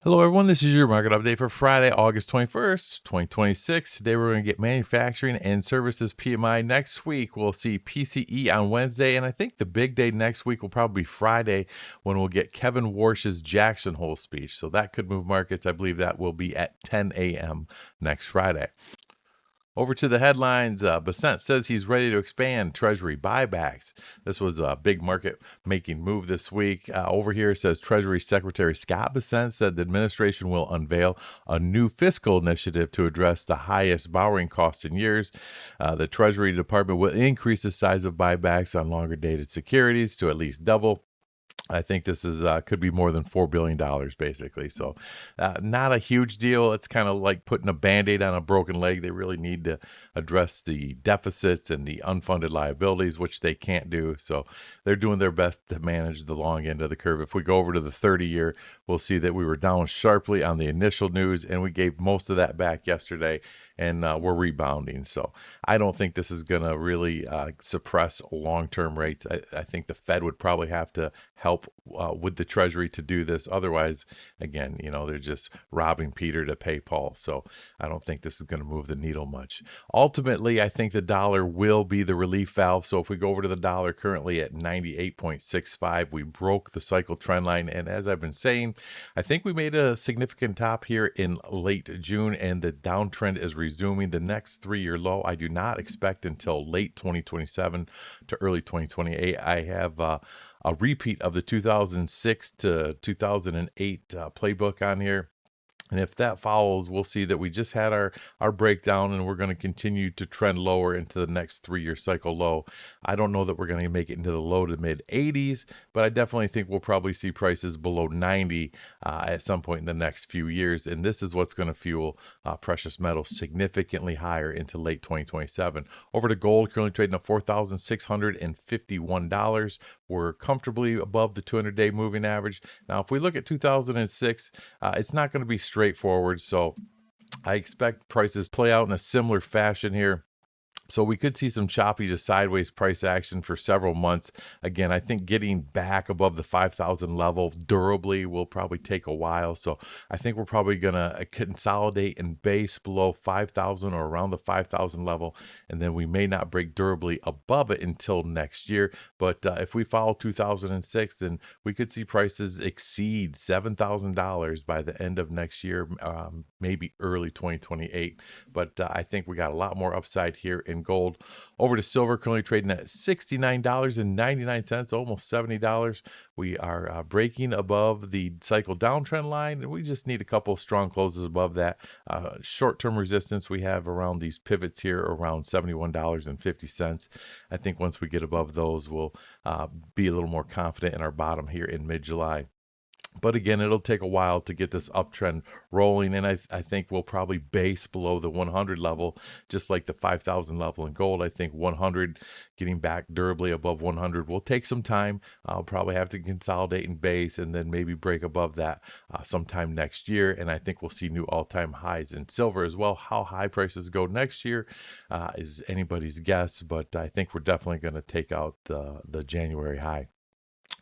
Hello, everyone. This is your market update for Friday, August 21st, 2026. Today, we're going to get manufacturing and services PMI next week. We'll see PCE on Wednesday, and I think the big day next week will probably be Friday when we'll get Kevin Warsh's Jackson Hole speech. So that could move markets. I believe that will be at 10 a.m. next Friday. Over to the headlines. Bessent says he's ready to expand Treasury buybacks. This was a big market making move this week. Over here it says Treasury Secretary Scott Bessent said the administration will unveil a new fiscal initiative to address the highest borrowing costs in years. The Treasury Department will increase the size of buybacks on longer dated securities to at least double. I think this is could be more than $4 billion, basically. So, not a huge deal. It's kind of like putting a Band-Aid on a broken leg. They really need to address the deficits and the unfunded liabilities, which they can't do. So, they're doing their best to manage the long end of the curve. If we go over to the 30-year, we'll see that we were down sharply on the initial news, and we gave most of that back yesterday, and we're rebounding. So, I don't think this is going to really suppress long-term rates. I think the Fed would probably have to help with the Treasury to do this. Otherwise, again, they're just robbing Peter to pay Paul. So I don't think this is going to move the needle much. Ultimately, I think the dollar will be the relief valve. So if we go over to the dollar currently at 98.65, we broke the cycle trend line. And as I've been saying, I think we made a significant top here in late June, and the downtrend is resuming. The next 3-year low, I do not expect until late 2027 to early 2028. I have a repeat of the 2006 to 2008 playbook on here. And if that follows, we'll see that we just had our breakdown, and we're going to continue to trend lower into the next 3-year cycle low. I don't know that we're going to make it into the low to mid 80s, but I definitely think we'll probably see prices below 90 at some point in the next few years. And this is what's going to fuel precious metals significantly higher into late 2027. Over to gold, currently trading at $4,651. We're comfortably above the 200-day moving average. Now, if we look at 2006, it's not going to be straightforward. So I expect prices play out in a similar fashion here. So we could see some choppy to sideways price action for several months. Again, I think getting back above the 5,000 level durably will probably take a while. So I think we're probably going to consolidate and base below 5,000 or around the 5,000 level. And then we may not break durably above it until next year. But if we follow 2006, then we could see prices exceed $7,000 by the end of next year, maybe early 2028. But I think we got a lot more upside here in gold. Over to silver, currently trading at $69.99, almost $70. We are breaking above the cycle downtrend line, and we just need a couple of strong closes above that. Short-term resistance we have around these pivots here around $71.50. I think once we get above those, we'll be a little more confident in our bottom here in mid-July. But again, it'll take a while to get this uptrend rolling, and I think we'll probably base below the 100 level, just like the 5,000 level in gold. I think 100, getting back durably above 100 will take some time. I'll probably have to consolidate and base, and then maybe break above that sometime next year, and I think we'll see new all-time highs in silver as well. How high prices go next year is anybody's guess, but I think we're definitely going to take out the January high.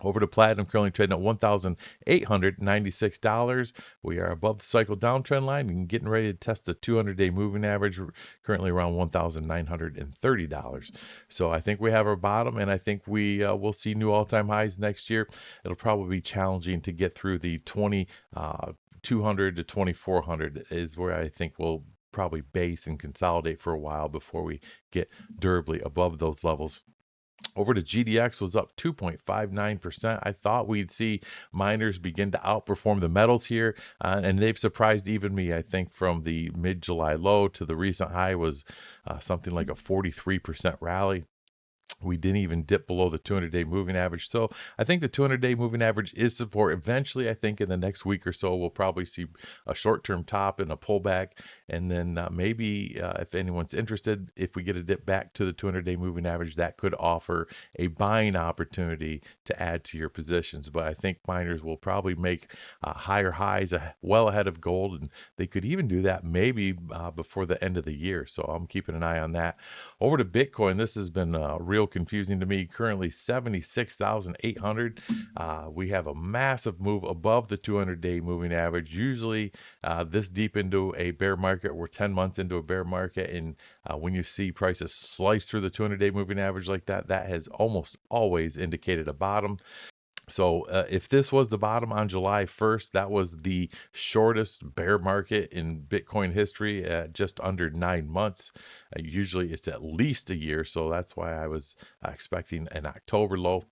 Over to platinum, currently trading at $1,896. We are above the cycle downtrend line and getting ready to test the 200-day moving average, currently around $1,930. So I think we have our bottom, and I think we will see new all-time highs next year. It'll probably be challenging to get through the 2,200 to 2,400 is where I think we'll probably base and consolidate for a while before we get durably above those levels. Over to GDX was up 2.59%. I thought we'd see miners begin to outperform the metals here, and they've surprised even me. I think from the mid-July low to the recent high was something like a 43% rally. We didn't even dip below the 200-day moving average. So I think the 200-day moving average is support. Eventually, I think in the next week or so, we'll probably see a short-term top and a pullback. And then maybe if anyone's interested, if we get a dip back to the 200-day moving average, that could offer a buying opportunity to add to your positions. But I think miners will probably make higher highs well ahead of gold, and they could even do that maybe before the end of the year. So I'm keeping an eye on that. Over to Bitcoin, this has been real confusing to me. Currently 76,800. We have a massive move above the 200-day moving average. Usually this deep into a bear market, we're 10 months into a bear market, and when you see prices slice through the 200-day moving average like that, that has almost always indicated a bottom. So if this was the bottom on July 1st, that was the shortest bear market in Bitcoin history at just under 9 months. Usually it's at least a year. So that's why I was expecting an October low.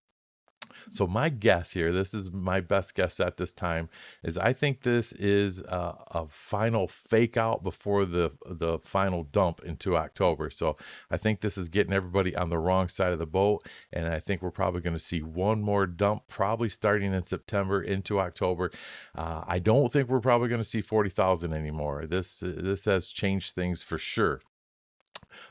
So my guess here, this is my best guess at this time, is I think this is a final fake out before the final dump into October. So I think this is getting everybody on the wrong side of the boat, and I think we're probably going to see one more dump, probably starting in September into October. I don't think we're probably going to see 40,000 anymore. This has changed things for sure.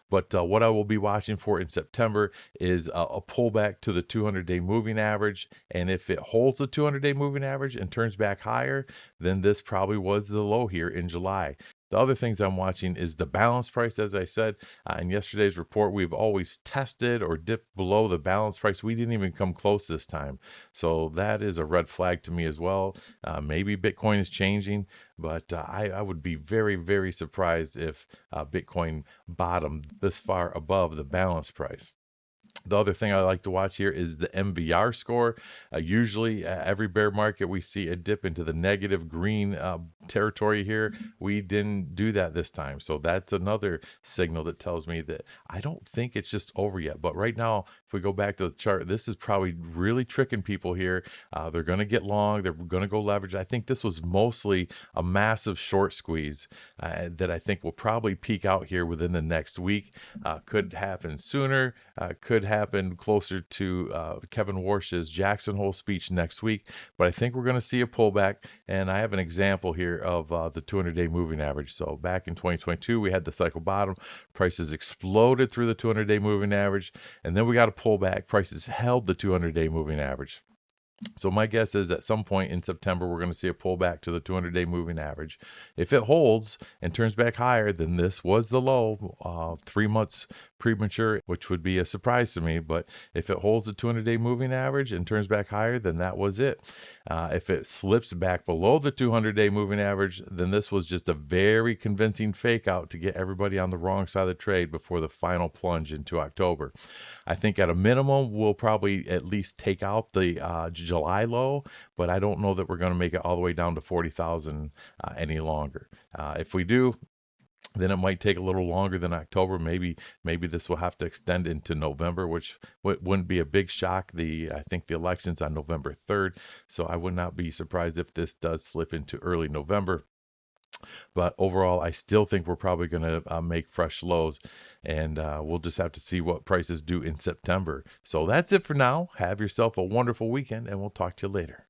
But what I will be watching for in September is a pullback to the 200-day moving average. And if it holds the 200-day moving average and turns back higher, then this probably was the low here in July. The other things I'm watching is the balance price. As I said in yesterday's report, we've always tested or dipped below the balance price. We didn't even come close this time. So that is a red flag to me as well. Maybe Bitcoin is changing, but I would be very, very surprised if Bitcoin bottomed this far above the balance price. The other thing I like to watch here is the MVR score. Usually, every bear market, we see a dip into the negative green territory here. We didn't do that this time. So that's another signal that tells me that I don't think it's just over yet. But right now, if we go back to the chart, this is probably really tricking people here. They're going to get long. They're going to go leverage. I think this was mostly a massive short squeeze that I think will probably peak out here within the next week. Could happen sooner. Could happen closer to Kevin Warsh's Jackson Hole speech next week. But I think we're going to see a pullback. And I have an example here of the 200-day moving average. So back in 2022, we had the cycle bottom. Prices exploded through the 200-day moving average. And then we got a pullback. Prices held the 200-day moving average. So my guess is at some point in September, we're going to see a pullback to the 200-day moving average. If it holds and turns back higher, then this was the low, 3 months premature, which would be a surprise to me. But if it holds the 200-day moving average and turns back higher, then that was it. If it slips back below the 200-day moving average, then this was just a very convincing fake out to get everybody on the wrong side of the trade before the final plunge into October. I think at a minimum, we'll probably at least take out the July low, but I don't know that we're going to make it all the way down to 40,000 any longer. If we do, then it might take a little longer than October. Maybe this will have to extend into November, which wouldn't be a big shock. I think the election's on November 3rd, so I would not be surprised if this does slip into early November. But overall, I still think we're probably going to make fresh lows, and we'll just have to see what prices do in September. So that's it for now. Have yourself a wonderful weekend, and we'll talk to you later.